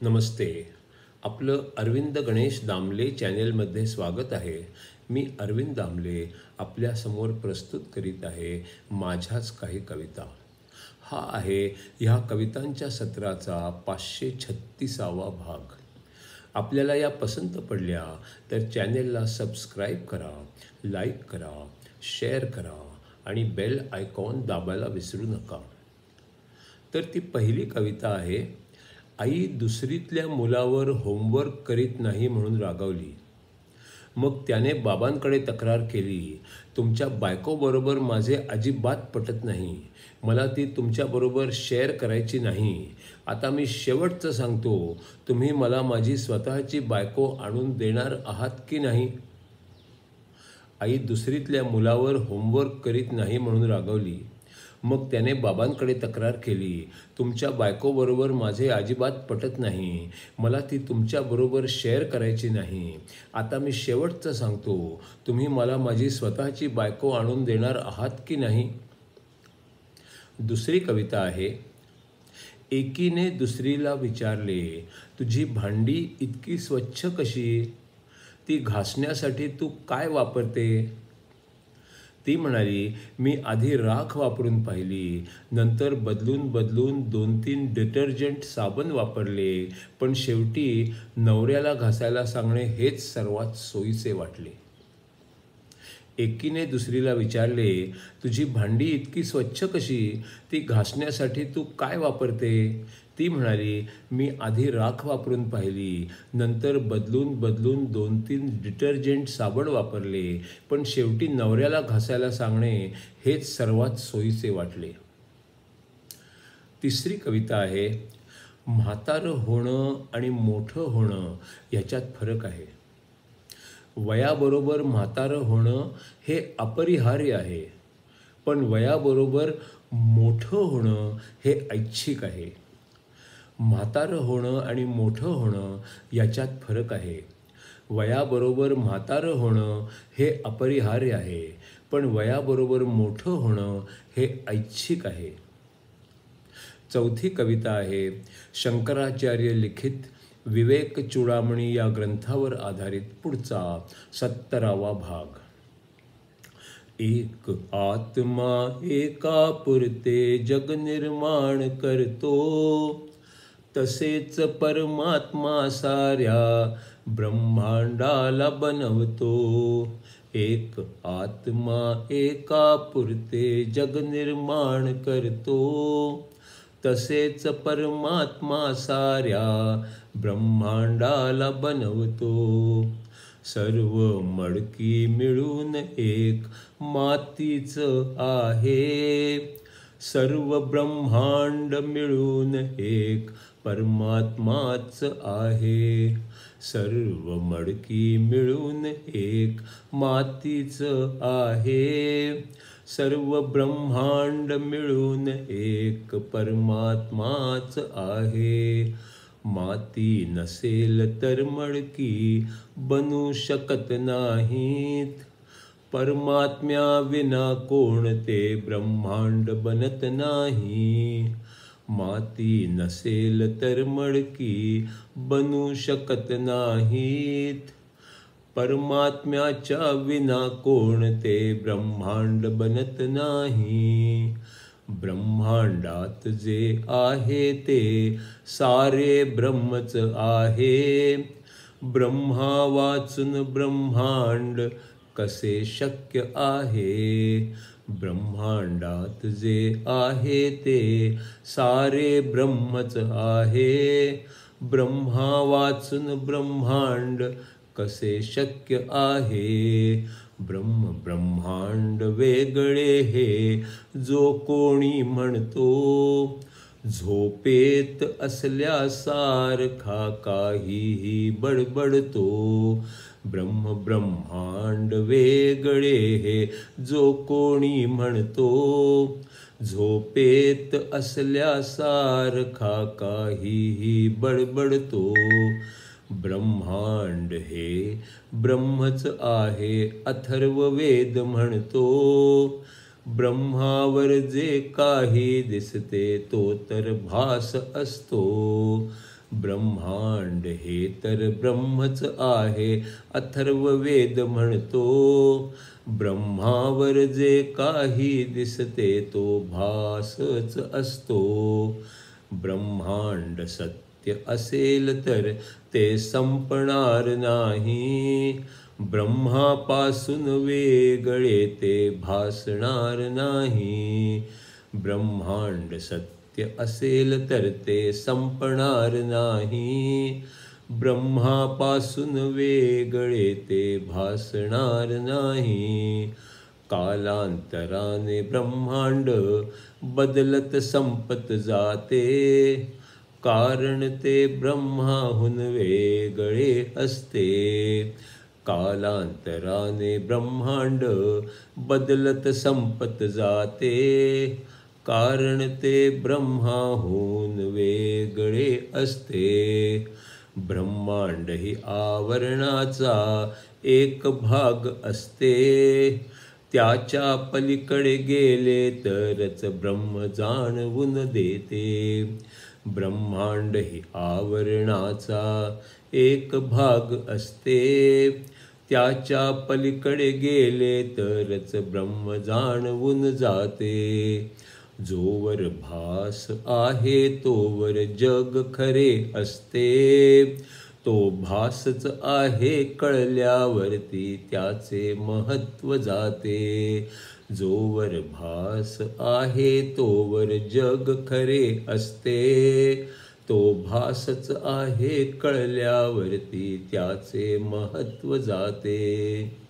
नमस्ते. आपलं अरविंद गणेश दामले चॅनेलमध्ये स्वागत आहे. मी अरविंद दामले आपल्यासमोर प्रस्तुत करीत आहे माझ्याच काही कविता. हा आहे ह्या कवितांच्या सत्राचा 536वा भाग. आपल्याला या पसंत पडल्या तर चॅनेलला सबस्क्राईब करा, लाईक करा, शेअर करा आणि बेल आयकॉन दाबायला विसरू नका. तर ती पहिली कविता आहे. आई दुसरीतल्या मुलावर होमवर्क करीत नाही म्हणून रागावली. मग त्याने बाबांकडे तक्रार केली, तुमच्या बायकोबरोबर माझे अजिबात पटत नाही, मला ती तुमच्याबरोबर शेअर करायची नाही. आता मी शेवटचं सांगतो, तुम्ही मला माझी स्वतःची बायको आणून देणार आहात की नाही. आई दुसरीतल्या मुलावर होमवर्क करीत नाही म्हणून रागावली. मग त्याने बाबांकडे तक्रार केली, तुमच्या बायकोबरोबर माझे अजिबात पटत नाही, मला ती तुमच्याबरोबर शेअर करायची नाही. आता मी शेवटचं सांगतो, तुम्ही मला माझी स्वतःची बायको आणून देणार आहात की नाही. दुसरी कविता आहे. एकीने दुसरीला विचारले, तुझी भांडी इतकी स्वच्छ कशी, ती घासण्यासाठी तू काय वापरते. ती म्हणाली, मी आधी राख वापरून पाहिली, नंतर बदलून 2-3 डिटर्जंट साबण वापरले, पण शेवटी नवऱ्याला घासायला सांगणे हेच सर्वात सोयीचे वाटले. एकीने दुसरीला विचारले, तुझी भांडी इतकी स्वच्छ कशी, ती घासण्यासाठी तू काय वापरते. ती म्हणाली, मी आधी राख वापरून पाहिली, नंतर बदलून 2-3 डिटर्जंट साबण वापरले, पण शेवटी नवऱ्याला घासायला सांगणे हेच सर्वात सोयीचे वाटले. तिसरी कविता आहे. म्हातारं होणं आणि मोठं होणं ह्याच्यात फरक आहे. वयाबरोबर म्हातारं होणं हे अपरिहार्य आहे, पण वयाबरोबर मोठं होणं हे ऐच्छिक आहे. म्हातारं होणं आणि मोठं होणं याच्यात फरक आहे. वयाबरोबर म्हातारं होणं हे अपरिहार्य आहे, पण वयाबरोबर मोठं होणं हे ऐच्छिक आहे. चौथी कविता आहे. शंकराचार्य लिखित विवेक चूडामणी या ग्रंथावर आधारित पुढचा 17वा भाग. एक आत्मा एका पुरते जग निर्माण करतो, तसेच परमात्मा साऱ्या ब्रह्मांडाला बनवतो. एक आत्मा एका पुरते जग निर्माण करतो, तसेच परमात्मा साऱ्या ब्रह्मांडाला बनवतो. सर्व मडकी मिळून एक मातीच आहे, सर्व ब्रह्मांड मिळून एक परमात्माच आहे. सर्व मडकी मिळून एक मातीच आहे, सर्व ब्रह्मांड मिळून एक परमात्माच आहे. माती नसेल तर मडकी बनू शकत नाहीत, परमात्म्या विना कोणते ब्रह्मांड बनत नाही. माती नसेल तर मडकी बनू शकत नाहीत, परमात्म्याच्या विना कोणते ब्रह्मांड बनत नाही. ब्रह्मांडात जे आहे ते सारे ब्रह्मच आहे, ब्रह्मा वाचून ब्रह्मांड कसे शक्य आहे. ब्रह्मांडात जे आहे ते सारे ब्रह्मच आहे, ब्रह्मा वाचून ब्रह्मांड कसे शक्य आहे. ब्रह्मांड वेगळे हे जो कोणी म्हणतो, झोपेत असल्यासारखा काहीही बडबडतो. ब्रह्मांड वेगळे हे जो कोणी म्हणतो, झोपेत असल्यासारखा काहीही बडबडतो. ब्रह्मांड हे ब्रह्मच आहे अथर्ववेद म्हणतो, ब्रह्मावर जे काही दिसते तो तर भास असतो. ब्रह्मांड हे तर ब्रह्मच आहे अथर्ववेद म्हणतो. ब्रह्मावर जे काही दिसते तो भासच असतो. ब्रह्मांड सत्य असेल तर ते संपणार नाही. ब्रह्मापासून वेगळे ते भासणार नाही. ब्रह्मांड सत्य असेल तर ते संपणार नाही. ब्रह्मापासून वेगळे ते भासणार नाही. कालांतराने ब्रह्मांड बदलत संपत जाते. कारण ते ब्रह्माहून वेगळे असते. कालांतराने ब्रह्मांड बदलत संपत जाते. कारण ते ब्रह्माहून वेगळे असते. ब्रह्मांड ही आवरणाचा एक भाग असते. त्याच्या पलीकडे गेले तरच ब्रह्म जाणवून देते. ब्रह्मांड ही आवरणाचा एक भाग असते. त्याच्या पलीकडे गेले तरच ब्रह्म जाणवून जाते. जोवर भास आहे तोवर जग खरे असते. तो भासच आहे कळल्यावरती त्याचे महत्त्व जाते. जोवर भास आहे तोवर जग खरे असते. तो भासच आहे कळल्यावरती त्याचे महत्त्व जाते.